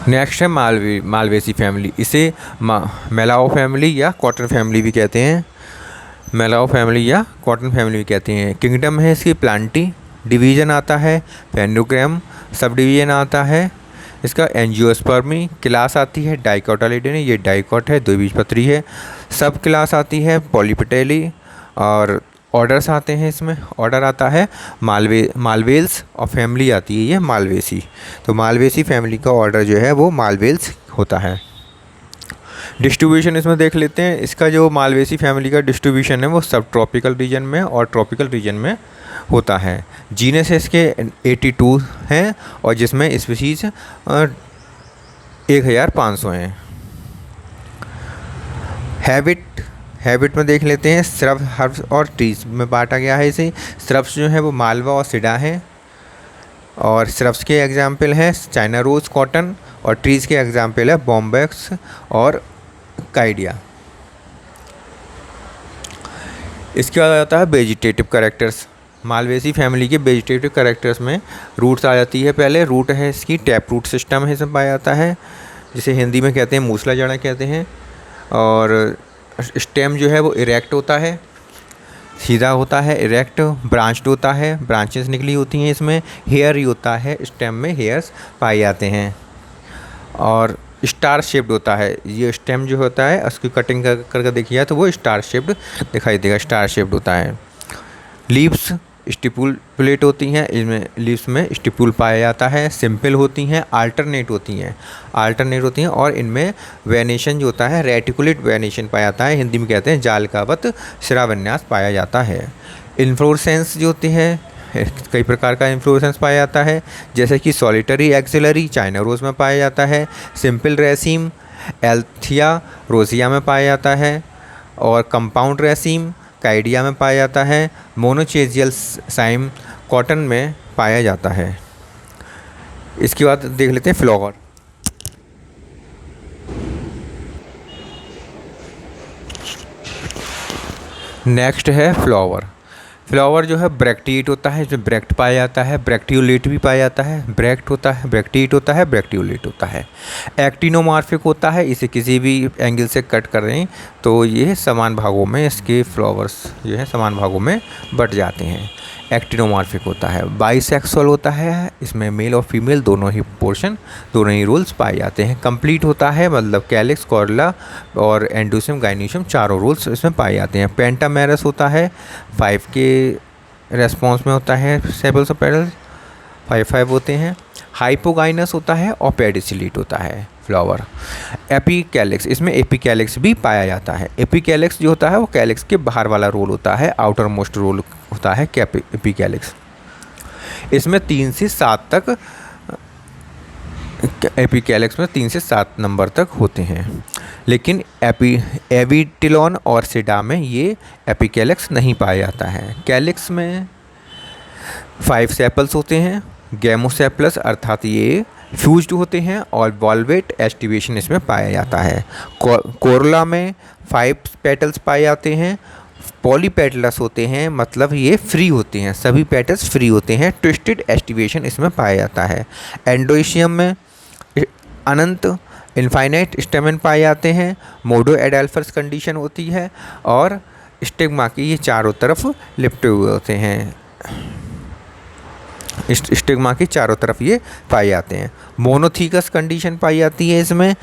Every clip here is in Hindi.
नेक्स्ट है मालवेसी फैमिली। इसे मेलाओ फैमिली या कॉटन फैमिली भी कहते हैं। मेलाओ फैमिली या कॉटन फैमिली भी कहते हैं। किंगडम है इसकी प्लांटी, डिवीज़न आता है पेंडोग्राम, सब डिवीज़न आता है इसका एंजियोस्पर्मी, क्लास आती है डाइकोटालिडन, ये डाइकोट है, द्विबीजपत्री है। सब क्लास आती है पॉलीपेटेली, और ऑर्डर्स आते हैं इसमें। ऑर्डर आता है मालवेल्स, और फैमिली आती है ये मालवेसी। तो मालवेसी फैमिली का ऑर्डर जो है वो मालवेल्स होता है। डिस्ट्रीब्यूशन इसमें देख लेते हैं। इसका जो मालवेसी फैमिली का डिस्ट्रीब्यूशन है वो सब ट्रॉपिकल रीजन में और ट्रॉपिकल रीजन में होता है। जीनस है इसके 82 हैं, और जिसमें स्पीसीज 1500 हैं। हैबिट में देख लेते हैं। श्रब, हर्ब्स और ट्रीज में बांटा गया है इसे। श्रब्स जो है वो मालवा और सिडा हैं, और श्रब्स के एग्जाम्पल हैं चाइना रोज़, कॉटन, और ट्रीज़ के एग्जाम्पल है बॉम्बैक्स और काइडिया। इसके बाद आता है वेजिटेटिव कैरेक्टर्स। मालवेसी फैमिली के वेजिटेटिव कैरेक्टर्स में रूट्स आ जाती है। पहले रूट है इसकी टैप रूट सिस्टम है, इसमें पाया जाता है, जिसे हिंदी में कहते हैं मूसला जड़ा कहते हैं। और स्टेम जो है वो इरेक्ट होता है, सीधा होता है, इरेक्ट। ब्रांच्ड होता है, ब्रांचेस निकली होती हैं इसमें। हेयर ही होता है, स्टेम में हेयर्स पाए जाते हैं। और स्टार शेप्ड होता है। ये स्टेम जो होता है उसकी कटिंग करके देखिए तो वो स्टार शेप्ड दिखाई देगा, स्टार शेप्ड होता है। लीव्स स्टिपुलेट होती हैं, इसमें लीव्स में स्टिपुल पाया जाता है। सिंपल होती हैं, अल्टरनेट होती हैं, और इनमें वेनेशन जो होता है रेटिकुलेट वेनेशन पाया जाता है, हिंदी में कहते हैं जालकावत शिराविन्यास पाया जाता है। इन्फ्लोरेसेंस जो होती है, कई प्रकार का इन्फ्लोरेसेंस पाया जाता है, जैसे कि सॉलिटरी एक्सिलरी चाइना रोज़ में पाया जाता है, सिंपल रेसिम एल्थिया रोजिया में पाया जाता है, और कंपाउंड रेसिम काइडिया में पाया जाता है। मोनोचेजियल साइम कॉटन में पाया जाता है। इसके बाद देख लेते हैं फ्लावर। नेक्स्ट है फ्लावर। फ्लावर जो है ब्रैक्टिएट होता है, इसमें ब्रैक्ट पाया जाता है, ब्रैक्टियोलेट भी पाया जाता है। ब्रैक्ट होता है, ब्रैक्टिएट होता है, ब्रैक्टियोलेट होता है। एक्टिनोमॉर्फिक होता है, इसे किसी भी एंगल से कट कर रहे हैं तो ये समान भागों में इसके फ्लावर्स जो है समान भागों में बट जाते हैं। एक्टिनोमॉर्फिक होता है। बाइसेक्सुअल होता है, इसमें मेल और फीमेल दोनों ही पोर्शन, दोनों ही रोल्स पाए जाते हैं। कंप्लीट होता है, मतलब कैलिक्स, कॉर्ला और एंडोसियम, गाइनोसियम चारों रोल्स इसमें पाए जाते हैं। पेंटामेरस होता है, 5 के रेस्पॉन्स में होता है। सेपल्स ऑफ पेटल्स 5 होते हैं। हाइपोगाइनस होता है और पेडिसिलीट होता है फ्लावर। एपिकैलिक्स, इसमें एपिकैलिक्स भी पाया जाता है। एपिकैलिक्स जो होता है वो कैलिक्स के बाहर वाला रोल होता है, आउटर मोस्ट रोल होता है एपिकैलिक्स। इसमें 3 से 7 तक, एपिकैलिक्स में 3 से 7 नंबर तक होते हैं, लेकिन एविटिलॉन और सिडा में ये एपिकैलिक्स नहीं पाया जाता है। कैलिक्स में 5 सेपल्स होते हैं। गैमोसेपलस अर्थात ये फ्यूज्ड होते हैं, और वॉल्वेट एस्टिवेशन इसमें पाया जाता है। कोरला में 5 पेटल्स पाए जाते हैं। पॉलीपेटलस होते हैं, मतलब ये फ्री होते हैं, सभी पेटल्स फ्री होते हैं। ट्विस्टेड एस्टिवेशन इसमें पाया जाता है। एंडोइशियम में अनंत इनफाइनाइट स्टेमन पाए जाते हैं। मोडो एडाल्फस कंडीशन होती है, और स्टिग्मा की ये चारों तरफ लिपटे हुए होते हैं। स्टिग्मा की चारों तरफ ये पाए जाते हैं। मोनोथीकस कंडीशन पाई जाती है इसमें।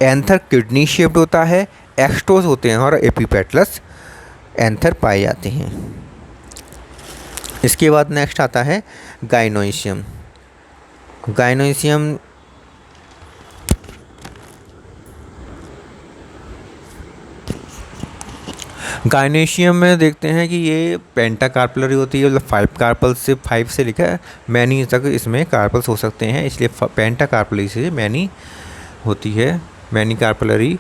एंथर किडनी शेप्ड होता है। एक्सटोज होते हैं, और एपीपेटलस एंथर पाए जाते हैं। इसके बाद नेक्स्ट आता है गाइनोइशियम। गाइनोइशियम गाइनेशियम में देखते हैं कि ये पेंटाकार्पलरी होती है, मतलब 5 कार्पल्स से 5 से लेकर मैनी तक इसमें कार्पल्स हो सकते हैं, इसलिए पेंटाकार्पलरी से मैनी होती है। मैनी कार्पलरी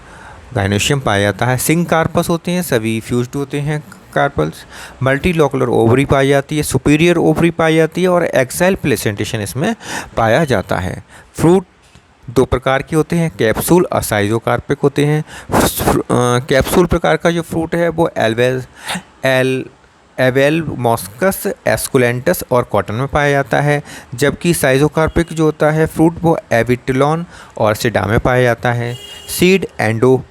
गाइनेशियम पाया जाता है। सिंग कार्पस होते हैं, सभी फ्यूज्ड होते हैं कार्पल्स। मल्टीलोकुलर ओवरी पाई जाती है, सुपीरियर ओवरी पाई जाती है, और एक्साइल प्लेसेंटेशन इसमें पाया जाता है। फ्रूट 2 प्रकार के होते हैं, कैप्सूल और साइजोकार्पिक होते हैं। कैप्सूल प्रकार का जो फ्रूट है वो एवेल मॉस्कस, एस्कुलेंटस और कॉटन में पाया जाता है। जबकि साइजोकार्पिक जो होता है फ्रूट वो एविटिलॉन और सिडा में पाया जाता है। सीड एंडो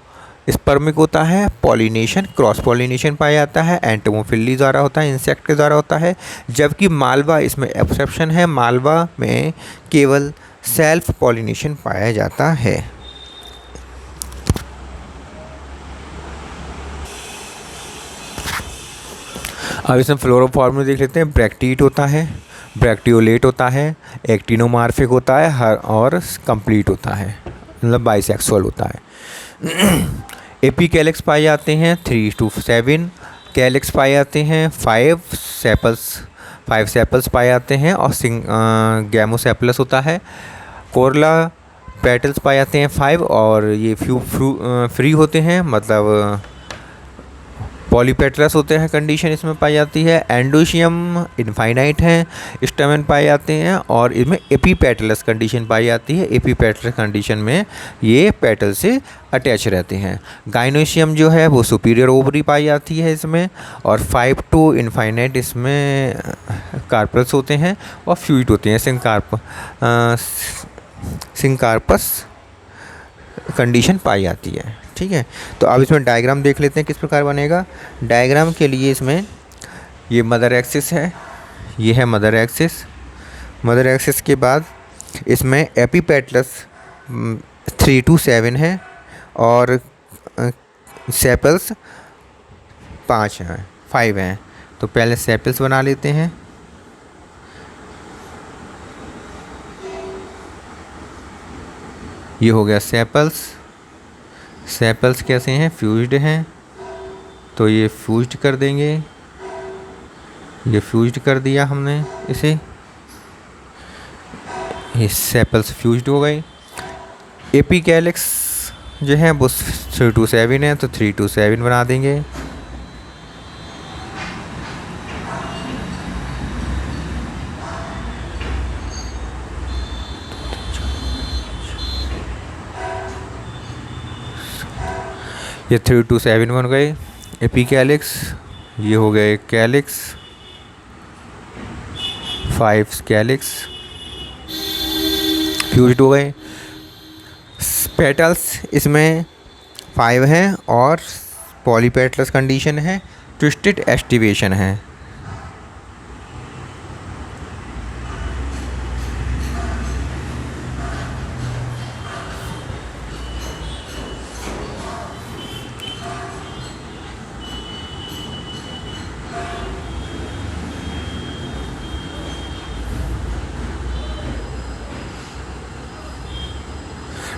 स्पर्मिक होता है, पॉलिनेशन क्रॉस पॉलिनेशन पाया जाता है, एंटोमोफिली द्वारा होता है, इंसेक्ट के द्वारा होता है। जबकि मालवा इसमें एक्सेप्शन है, मालवा में केवल सेल्फ पॉलिनेशन पाया जाता है। अब इसमें फ्लोरोफॉर्म में देख लेते हैं। ब्रैक्टीट होता है, ब्रैक्टियोलेट होता है, एक्टिनोमार्फिक होता है हर और कंप्लीट होता है, मतलब बाइसेक्सुअल होता है। एपी कैलिक्स पाए जाते हैं 3 to 7, कैलिक्स पाए जाते हैं 5 सेपल्स पाए जाते हैं और गैमोसेपलस होता है। कोरला पेटल्स पाए जाते हैं 5 और ये फ्री होते हैं, मतलब पॉलीपेट्रस होते हैं कंडीशन इसमें पाई जाती है। एंडोशियम इनफाइनाइट हैं, स्टेमन पाए जाते हैं और इसमें एपीपेटलस कंडीशन पाई जाती है। एपीपेटलस कंडीशन में ये पेटल से अटैच रहते हैं। गाइनोशियम जो है वो सुपीरियर ओवरी पाई जाती है इसमें, और 5 to इनफाइनाइट इसमें कार्पल्स होते हैं और फ्यूट होते हैं। सिंकार्पस कंडीशन पाई जाती है। ठीक है, तो अब इसमें डायग्राम देख लेते हैं किस प्रकार बनेगा। डायग्राम के लिए इसमें ये मदर एक्सिस है, ये है मदर एक्सिस। मदर एक्सिस के बाद इसमें एपीपेटलस 3 to 7 है और सेपल्स 5 हैं। तो पहले सेपल्स बना लेते हैं। ये हो गया सेपल्स। सेपल्स कैसे हैं, फ्यूज्ड हैं, तो ये फ्यूज्ड कर देंगे। ये फ्यूज्ड कर दिया हमने इसे, ये सेपल्स फ्यूज्ड हो गए। एपी कैलिक्स जो है वो 3 to 7 है, तो 3 to 7 बना देंगे। ये 3 to 7 बन गए एपी कैलिक्स। ये हो गए कैलिक्स, 5 कैलिक्स फ्यूज्ड हो गए। पेटल्स इसमें 5 हैं और पॉलीपेटलस कंडीशन है, ट्विस्टेड एस्टिवेशन है।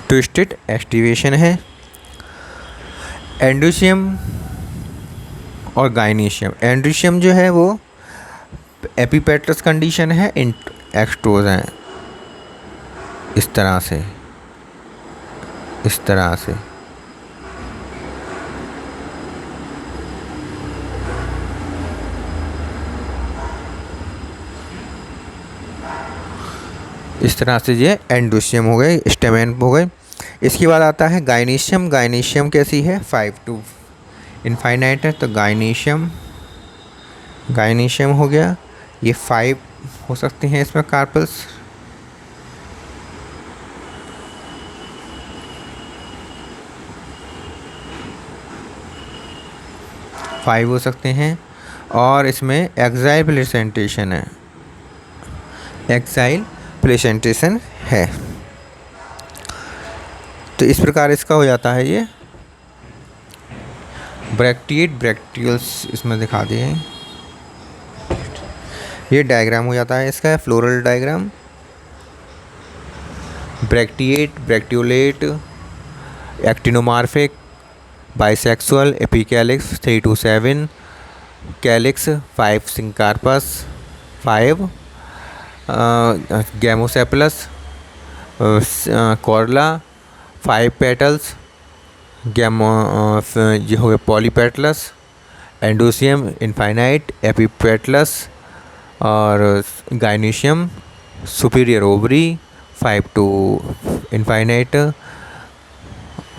ट्विस्टेड एक्टिवेशन है। एंडोशियम और गाइनीशियम। एंडोशियम जो है वो एपीपेटलस कंडीशन है, एक्सट्रोज हैं इस तरह से, इस तरह से। इस तरह से ये एंडोशियम हो गए, स्टेमेन हो गए। इसके बाद आता है गाइनीशियम। गाइनीशियम कैसी है, 5 to इनफाइनाइट है, तो गाइनीशियम हो गया। ये 5 हो सकते हैं इसमें कार्पल्स। फाइव हो सकते हैं और इसमें एक्साइल प्लेसेंटेशन है, एक्साइल प्लेसेंटेशन है। तो इस प्रकार इसका हो जाता है ये ब्रैक्टिएट ब्रैक्टियल्स इसमें दिखा दिए। ये डायग्राम हो जाता है इसका, floral diagram. Bracteate, bracteolate, actinomorphic, bisexual, epicalyx 3 to 7, calyx 5 syncarpous, 5 gamosepalous, corolla 5 petals, ये हो गया पॉलीपेटलस, एंडोशियम इनफाइनाइट, एपीपेटलस और gynoecium superior ovary 5 to infinite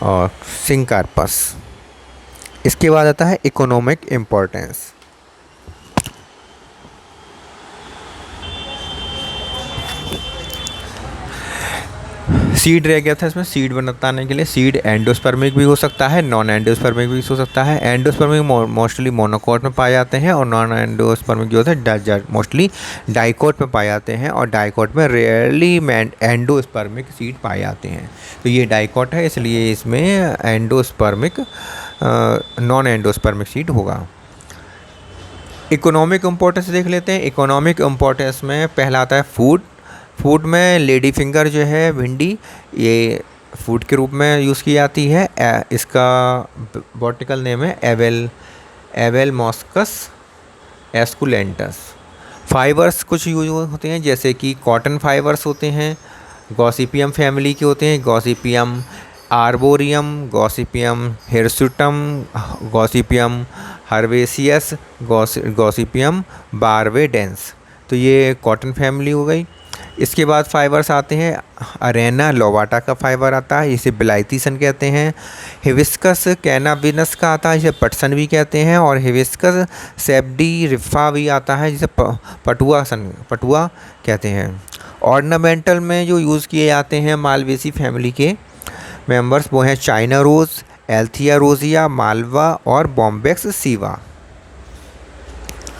और सिंकार्पस। इसके बाद आता है इकोनॉमिक इम्पोर्टेंस। सीड रह गया था इसमें, सीड बनाने के लिए सीड एंडोस्पर्मिक भी हो सकता है, नॉन एंडोस्पर्मिक भी हो सकता है। एंडोस्पर्मिक मोस्टली मोनोकॉट में पाए जाते हैं और नॉन एंडोस्पर्मिक जो होते हैं मोस्टली डाइकोट में पाए जाते हैं, और डाइकोट में रेयरली एंडोस्पर्मिक सीड पाए जाते हैं। तो ये डाइकोट है, इसलिए इसमें एंडोस्पर्मिक नॉन एंडोस्पर्मिक सीड होगा। इकोनॉमिक इम्पोर्टेंस देख लेते हैं। इकोनॉमिक इम्पोर्टेंस में पहला आता है फूड। फूड में लेडी फिंगर जो है भिंडी, ये फूड के रूप में यूज़ की जाती है। इसका बॉटनिकल नेम है एवेल मॉस्कस एस्कुलेंटस। फाइबर्स कुछ यूज होते हैं, जैसे कि कॉटन फाइबर्स होते हैं, गॉसिपियम फैमिली के होते हैं, Gossypium arboreum, Gossypium hirsutum, Gossypium herbaceous, Gossypium barbadense. तो ये कॉटन फैमिली हो गई। इसके बाद फाइबर्स आते हैं, अरेना लोबाटा का फाइबर आता है, इसे बिलायती सन कहते हैं। हिबिस्कस कैनाबिनस का आता है, इसे पटसन भी कहते हैं। और हिबिस्कस सेप्डी रिफा भी आता है, जिसे पटुआ कहते हैं। ऑर्नामेंटल में जो यूज़ किए जाते हैं मालवेसी फैमिली के मेंबर्स, वो हैं चाइना रोज़, एल्थिया रोजिया, मालवा और बॉम्बेक्स सीवा।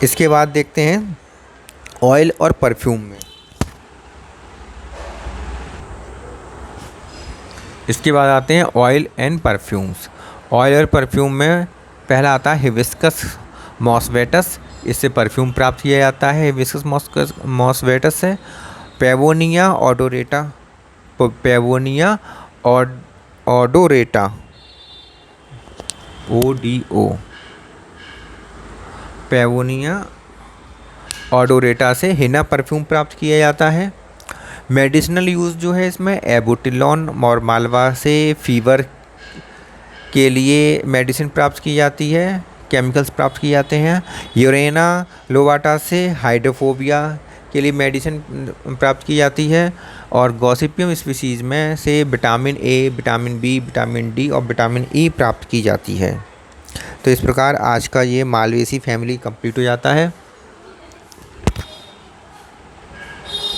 इसके बाद देखते हैं ऑयल और परफ्यूम में। इसके बाद आते हैं ऑयल एंड परफ्यूम्स। ऑयल और परफ्यूम में पहला आता है हिबिस्कस मॉस्वेटस, इससे परफ्यूम प्राप्त किया जाता है हिबिस्कस मॉस्वेटस से। पेवोनिया ओडोरेटा, पेवोनिया ओडोरेटा ODO, पेवोनिया ओडोरेटा से हिना परफ्यूम प्राप्त किया जाता है। मेडिसिनल यूज़ जो है इसमें एबुटिलॉन और मालवा से फीवर के लिए मेडिसिन प्राप्त की जाती है, केमिकल्स प्राप्त किए जाते हैं। यूरेना लोबाटा से हाइड्रोफोबिया के लिए मेडिसिन प्राप्त की जाती है। और गॉसिपियम स्पीसीज़ में से vitamin A, vitamin B, vitamin D और विटामिन ई प्राप्त की जाती है। तो इस प्रकार आज का ये मालवेसी फैमिली कंप्लीट हो जाता है।